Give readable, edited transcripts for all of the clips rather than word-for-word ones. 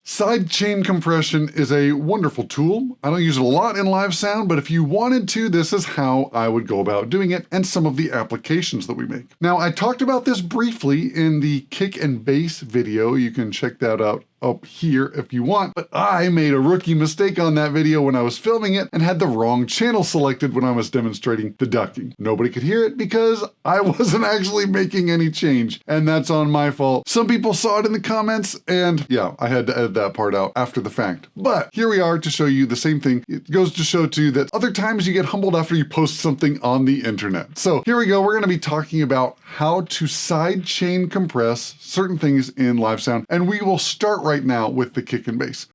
Sidechain compression is a wonderful tool. I don't use it a lot in live sound, but if you wanted to, this is how I would go about doing it and some of the applications that we make. Now, I talked about this briefly in the kick and bass video. You can check that out up here if you want, but I made a rookie mistake on that video when I was filming it and had the wrong channel selected when I was demonstrating the ducking. Nobody could hear it because I wasn't actually making any change, and that's on my fault. Some people saw it in the comments, and yeah, I had to edit that part out after the fact. But here we are to show you the same thing. It goes to show too that other times you get humbled after you post something on the internet. So here we go. We're going to be talking about how to sidechain compress certain things in live sound, and we will start right now with the kick and bass.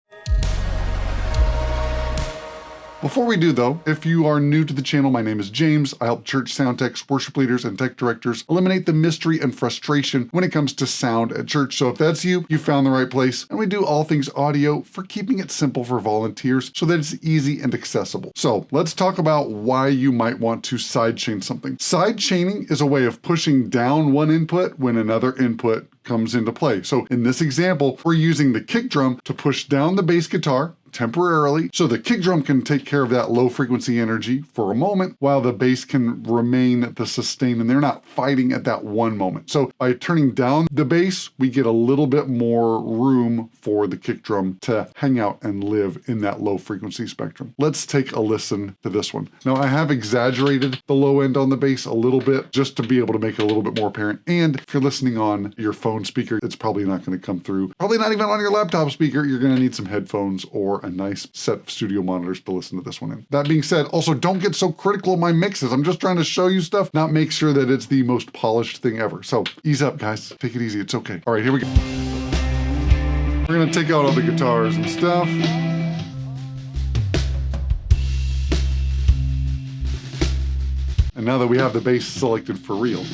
Before we do though, if you are new to the channel, my name is James. I help church sound techs, worship leaders, and tech directors eliminate the mystery and frustration when it comes to sound at church. So if that's you, you found the right place. And we do all things audio for keeping it simple for volunteers so that it's easy and accessible. So let's talk about why you might want to sidechain something. Sidechaining is a way of pushing down one input when another input comes into play. So in this example, we're using the kick drum to push down the bass guitar temporarily, so the kick drum can take care of that low frequency energy for a moment while the bass can remain at the sustain, and they're not fighting at that one moment. So by turning down the bass, we get a little bit more room for the kick drum to hang out and live in that low frequency spectrum. Let's take a listen to this one. Now I have exaggerated the low end on the bass a little bit just to be able to make it a little bit more apparent. And if you're listening on your phone speaker, it's probably not going to come through. Probably not even on your laptop speaker. You're going to need some headphones or a nice set of studio monitors to listen to this one in. That being said, also don't get so critical of my mixes. I'm just trying to show you stuff, not make sure that it's the most polished thing ever. So ease up, guys. Take it easy. It's okay. All right, here we go. We're going to take out all the guitars and stuff. And now that we have the bass selected for real,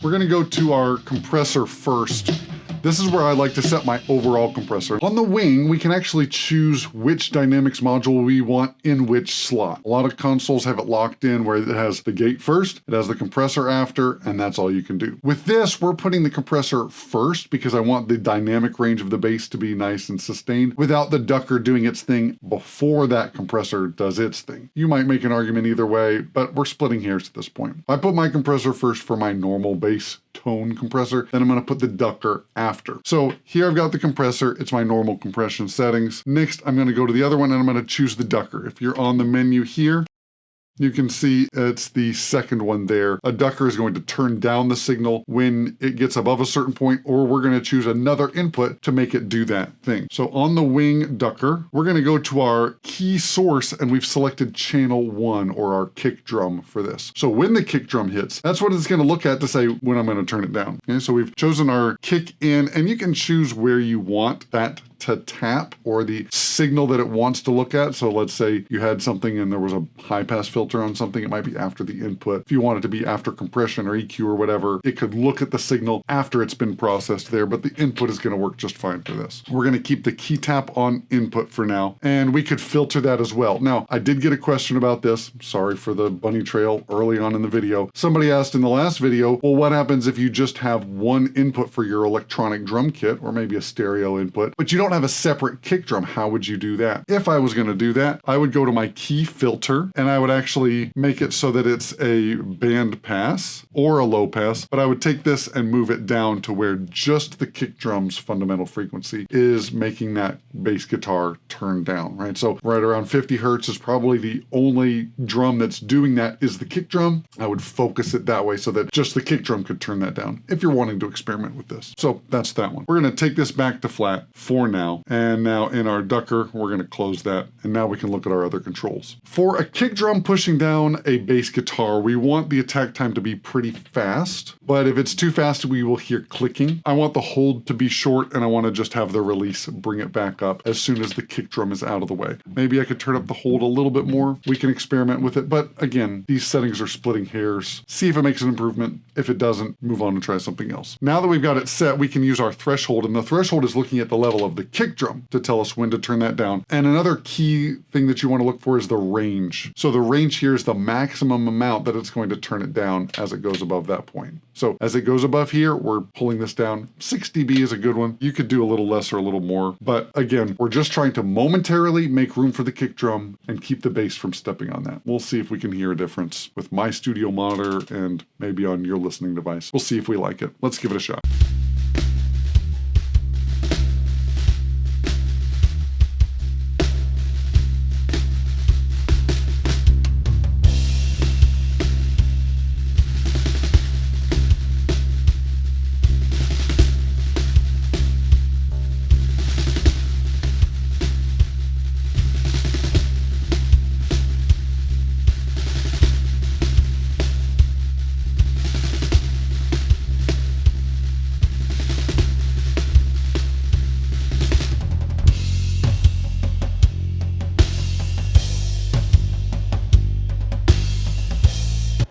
we're going to go to our compressor first. This is where I like to set my overall compressor. On the wing, we can actually choose which dynamics module we want in which slot. A lot of consoles have it locked in where it has the gate first, it has the compressor after, and that's all you can do. With this, we're putting the compressor first because I want the dynamic range of the bass to be nice and sustained without the ducker doing its thing before that compressor does its thing. You might make an argument either way, but we're splitting hairs at this point. I put my compressor first for my normal bass tone compressor, then I'm going to put the ducker after. So here I've got the compressor, it's my normal compression settings. Next, I'm going to go to the other one and I'm going to choose the ducker. If you're on the menu here, you can see it's the second one there. A ducker is going to turn down the signal when it gets above a certain point, or we're going to choose another input to make it do that thing. So on the wing ducker, we're going to go to our key source and we've selected channel 1 or our kick drum for this. So when the kick drum hits, that's what it's going to look at to say when I'm going to turn it down. Okay, so we've chosen our kick in, and you can choose where you want that to tap or the signal that it wants to look at. So let's say you had something and there was a high pass filter on something, it might be after the input. If you want it to be after compression or EQ or whatever, it could look at the signal after it's been processed there, but the input is going to work just fine for this. We're going to keep the key tap on input for now, and we could filter that as well. Now, I did get a question about this. Sorry for the bunny trail early on in the video. Somebody asked in the last video, well, what happens if you just have one input for your electronic drum kit, or maybe a stereo input, but you don't have a separate kick drum? How would you do that? If I was going to do that, I would go to my key filter and I would actually make it so that it's a band pass or a low pass, but I would take this and move it down to where just the kick drum's fundamental frequency is making that bass guitar turn down, right? So right around 50 hertz is probably the only drum that's doing that is the kick drum. I would focus it that way so that just the kick drum could turn that down if you're wanting to experiment with this. So that's that one. We're going to take this back to flat for now. And now in our ducker, we're going to close that. And now we can look at our other controls. For a kick drum pushing down a bass guitar, we want the attack time to be pretty fast. But if it's too fast, we will hear clicking. I want the hold to be short, and I want to just have the release bring it back up as soon as the kick drum is out of the way. Maybe I could turn up the hold a little bit more. We can experiment with it. But again, these settings are splitting hairs. See if it makes an improvement. If it doesn't, move on and try something else. Now that we've got it set, we can use our threshold. And the threshold is looking at the level of the kick drum to tell us when to turn that down. And another key thing that you want to look for is the range. So the range here is the maximum amount that it's going to turn it down as it goes above that point. So as it goes above here, we're pulling this down. 6 dB is a good one. You could do a little less or a little more. But again, we're just trying to momentarily make room for the kick drum and keep the bass from stepping on that. We'll see if we can hear a difference with my studio monitor and maybe on your listening device. We'll see if we like it. Let's give it a shot.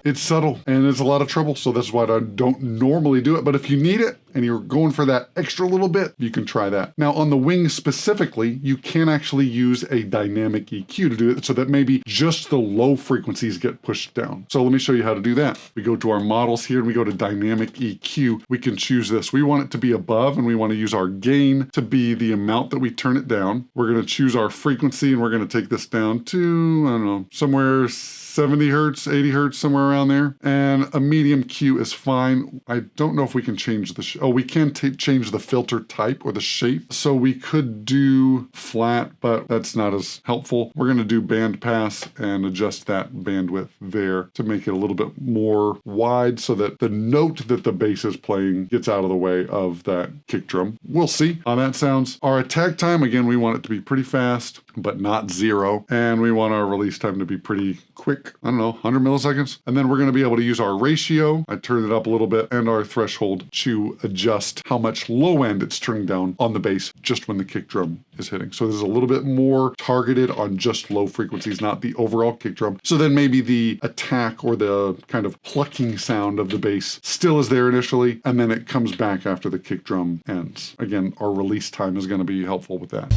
It's subtle and it's a lot of trouble, so that's why I don't normally do it. But if you need it and you're going for that extra little bit, you can try that. Now on the wing specifically, you can actually use a dynamic EQ to do it so that maybe just the low frequencies get pushed down. So let me show you how to do that. We go to our models here and we go to dynamic EQ. We can choose this. We want it to be above and we want to use our gain to be the amount that we turn it down. We're going to choose our frequency and we're going to take this down to, I don't know, somewhere 70 hertz, 80 hertz, somewhere around there. And a medium Q is fine. I don't know if we can change the, we can change the filter type or the shape. So we could do flat, but that's not as helpful. We're gonna do band pass and adjust that bandwidth there to make it a little bit more wide so that the note that the bass is playing gets out of the way of that kick drum. We'll see how that sounds. Our attack time, again, we want it to be pretty fast, but not 0. And we want our release time to be pretty quick, I don't know, 100 milliseconds. And then we're going to be able to use our ratio, I turned it up a little bit, and our threshold to adjust how much low end it's turning down on the bass just when the kick drum is hitting. So this is a little bit more targeted on just low frequencies, not the overall kick drum. So then maybe the attack or the kind of plucking sound of the bass still is there initially, and then it comes back after the kick drum ends. Again, our release time is going to be helpful with that.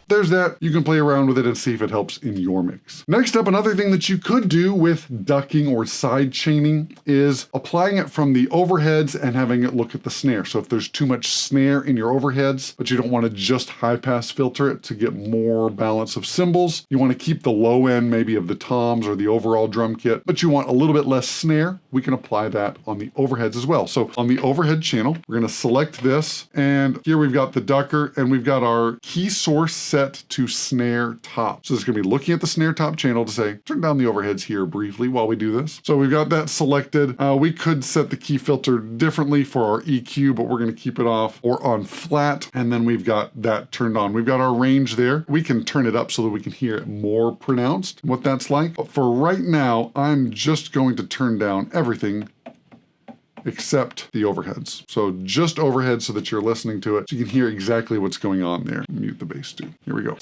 There's that. You can play around with it and see if it helps in your mix. Next up, another thing that you could do with ducking or side chaining is applying it from the overheads and having it look at the snare. So if there's too much snare in your overheads, but you don't want to just high pass filter it to get more balance of cymbals, you want to keep the low end maybe of the toms or the overall drum kit, but you want a little bit less snare, we can apply that on the overheads as well. So on the overhead channel, we're going to select this, and here we've got the ducker and we've got our key source set to snare top. So it's going to be looking at the snare top channel to say, turn down the overheads here briefly while we do this. So we've got that selected. We could set the key filter differently for our EQ, but we're going to keep it off or on flat. And then we've got that turned on. We've got our range there. We can turn it up so that we can hear it more pronounced, what that's like. But for right now, I'm just going to turn down everything except the overheads. So just overhead so that you're listening to it, so you can hear exactly what's going on there. Mute the bass too. Here we go.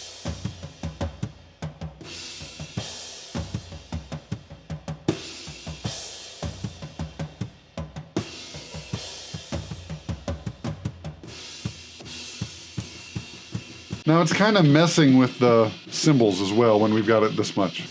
Now it's kind of messing with the cymbals as well when we've got it this much.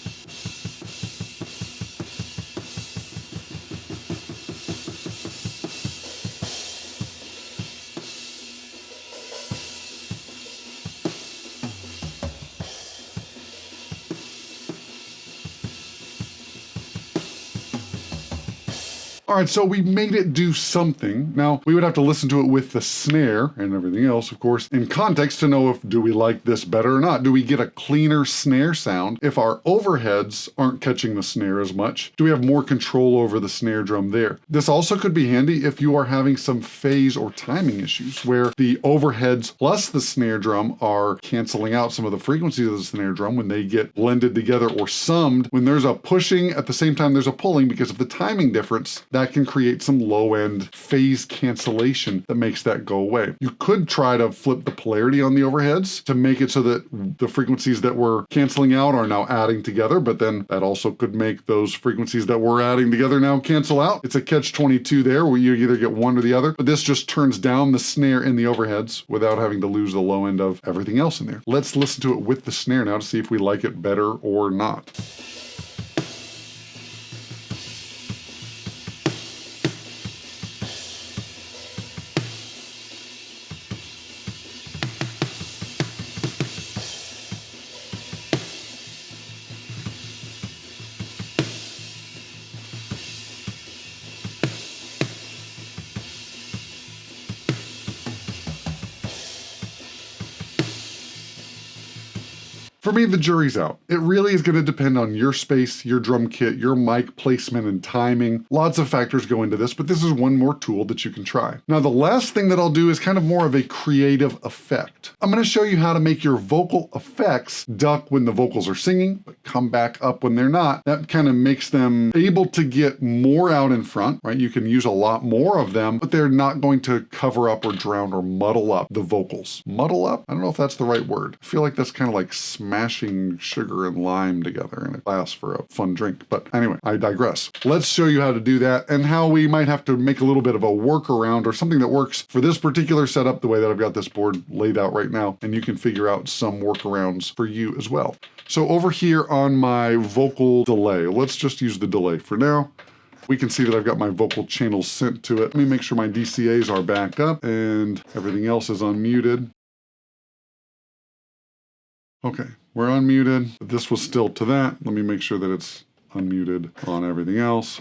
All right, so we made it do something. Now, we would have to listen to it with the snare and everything else, of course, in context to know if, do we like this better or not? Do we get a cleaner snare sound if our overheads aren't catching the snare as much? Do we have more control over the snare drum there? This also could be handy if you are having some phase or timing issues where the overheads plus the snare drum are canceling out some of the frequencies of the snare drum when they get blended together or summed. When there's a pushing at the same time there's a pulling, because of the timing difference, that that can create some low end phase cancellation that makes that go away. You could try to flip the polarity on the overheads to make it so that the frequencies that we're canceling out are now adding together, but then that also could make those frequencies that we're adding together now cancel out. It's a catch-22 there where you either get one or the other, but this just turns down the snare in the overheads without having to lose the low end of everything else in there. Let's listen to it with the snare now to see if we like it better or not. For me, the jury's out. It really is going to depend on your space, your drum kit, your mic placement and timing. Lots of factors go into this, but this is one more tool that you can try. Now, the last thing that I'll do is kind of more of a creative effect. I'm going to show you how to make your vocal effects duck when the vocals are singing, but come back up when they're not. That kind of makes them able to get more out in front, right? You can use a lot more of them, but they're not going to cover up or drown or muddle up the vocals. Muddle up? I don't know if that's the right word. I feel like that's kind of like smashing sugar and lime together in a glass for a fun drink. But anyway, I digress. Let's show you how to do that and how we might have to make a little bit of a workaround or something that works for this particular setup the way that I've got this board laid out right now. And you can figure out some workarounds for you as well. So over here on my vocal delay, let's just use the delay for now. We can see that I've got my vocal channels sent to it. Let me make sure my DCAs are back up and everything else is unmuted. Okay, we're unmuted. This was still to that. Let me make sure that it's unmuted on everything else.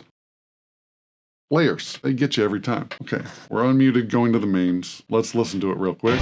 Layers, they get you every time. Okay, we're unmuted going to the mains. Let's listen to it real quick.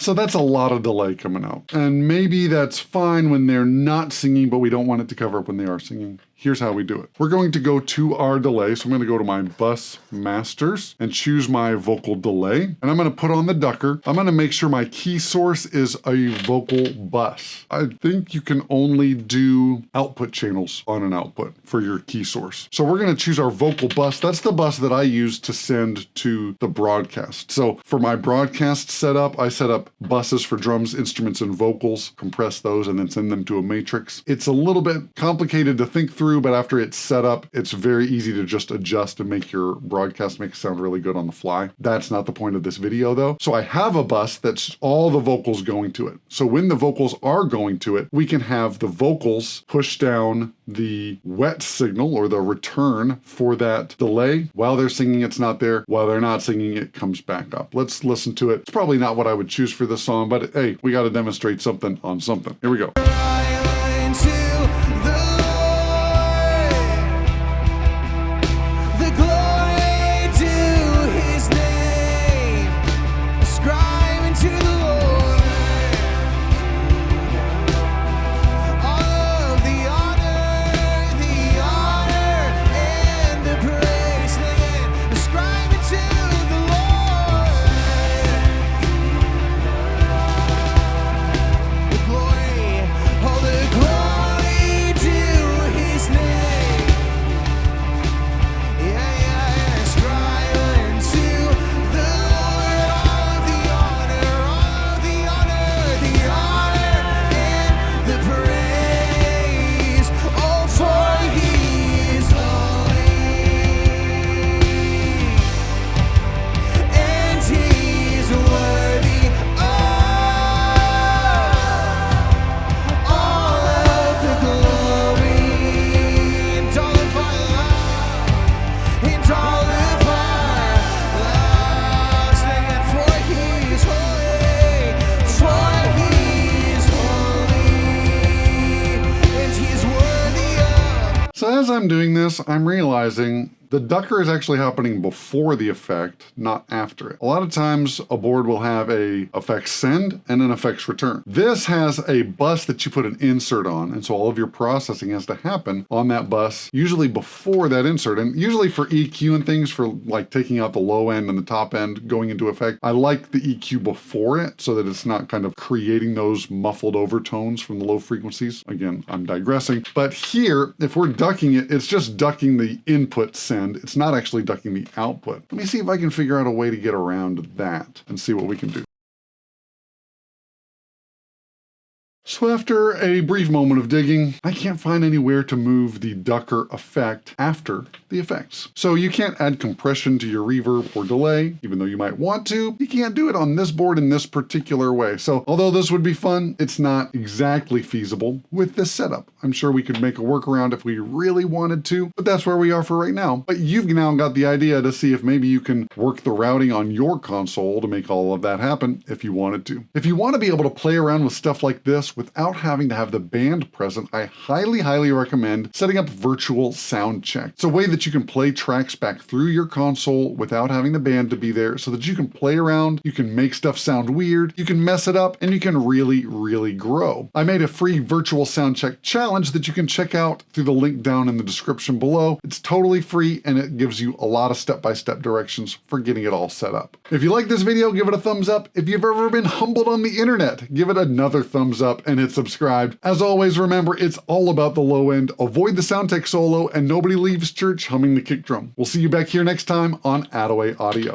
So that's a lot of delay coming out. And maybe that's fine when they're not singing, but we don't want it to cover up when they are singing. Here's how we do it. We're going to go to our delay. So I'm going to go to my bus masters and choose my vocal delay. And I'm going to put on the ducker. I'm going to make sure my key source is a vocal bus. I think you can only do output channels on an output for your key source. So we're going to choose our vocal bus. That's the bus that I use to send to the broadcast. So for my broadcast setup, I set up buses for drums, instruments, and vocals, compress those, and then send them to a matrix. It's a little bit complicated to think through, but after it's set up, it's very easy to just adjust and make your broadcast make it sound really good on the fly. That's not the point of this video though. So I have a bus that's all the vocals going to it. So when the vocals are going to it, we can have the vocals push down the wet signal or the return for that delay. While they're singing, it's not there. While they're not singing, it comes back up. Let's listen to it. It's probably not what I would choose for this song, but hey, we got to demonstrate something on something. Here we go. So as I'm doing this, I'm realizing the ducker is actually happening before the effect, not after it. A lot of times a board will have a effects send and an effects return. This has a bus that you put an insert on, and so all of your processing has to happen on that bus, usually before that insert. And usually for EQ and things, for like taking out the low end and the top end going into effect, I like the EQ before it so that it's not kind of creating those muffled overtones from the low frequencies. Again, I'm digressing. But here, if we're ducking it, it's just ducking the input send. It's not actually ducking the output. Let me see if I can figure out a way to get around that and see what we can do. So after a brief moment of digging, I can't find anywhere to move the ducker effect after the effects. So you can't add compression to your reverb or delay, even though you might want to. You can't do it on this board in this particular way. So although this would be fun, it's not exactly feasible with this setup. I'm sure we could make a workaround if we really wanted to, but that's where we are for right now. But you've now got the idea to see if maybe you can work the routing on your console to make all of that happen if you wanted to. If you want to be able to play around with stuff like this without having to have the band present, I highly recommend setting up virtual sound check. It's a way that you can play tracks back through your console without having the band to be there so that you can play around, you can make stuff sound weird, you can mess it up, and you can really grow. I made a free virtual sound check challenge that you can check out through the link down in the description below. It's totally free and it gives you a lot of step-by-step directions for getting it all set up. If you like this video, give it a thumbs up. If you've ever been humbled on the internet, give it another thumbs up and hit subscribe. As always, remember, it's all about the low end. Avoid the sound tech solo and nobody leaves church humming the kick drum. We'll see you back here next time on Attaway Audio.